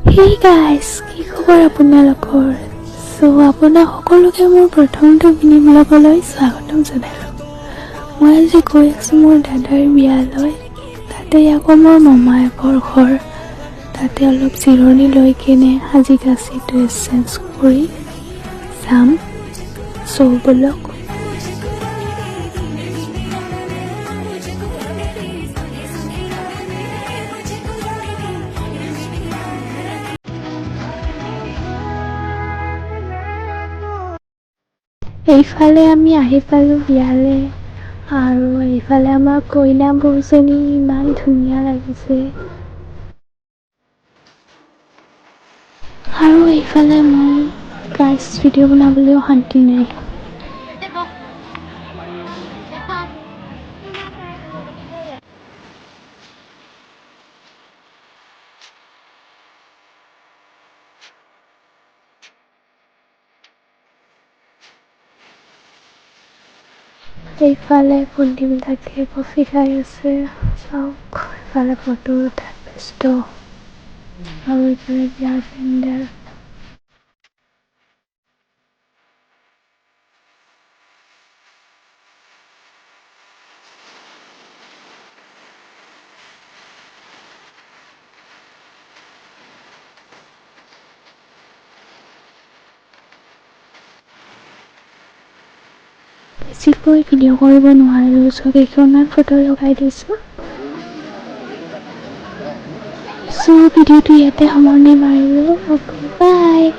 Hey guys, কি খবৰ আপোনালোকৰ? So আপোনাক সকলোকে মোৰ প্ৰথমটো মিনি ব্লগলৈ স্বাগতম জনালোঁ। মই আজি গৈ আছোঁ মোৰ দাদাৰ বিয়ালৈ। তাতে আকৌ মোৰ মামায়েকৰ ঘৰ। তাতে অলপ জিৰণি লৈ কিনে সাজি কাচি ড্ৰেছ চেঞ্জ কৰি যাম। So বলক। এইফালে আমি আহি পালোঁ বিয়ালে আৰু এইফালে আমাৰ কইনা বৌজনী ইমান ধুনীয়া লাগিছে আৰু এইফালে মই গাইজ ভিডিঅ' বনাবলৈও শান্তি নাই। এইফালে ভণ্টিবিলাকে কফি খাই আছে, চাওক। এইফালে ফটো উঠাত ব্যস্ত আৰু এইফালে বিয়াৰ পেণ্ডেল। বেছিকৈ ভিডিঅ' কৰিব নোৱাৰিলোঁ, চ' কেইখনমান ফটো লগাই দিছোঁ। চ' ভিডিঅ'টো ইয়াতে সামৰণি মাৰিলোঁ। বাই।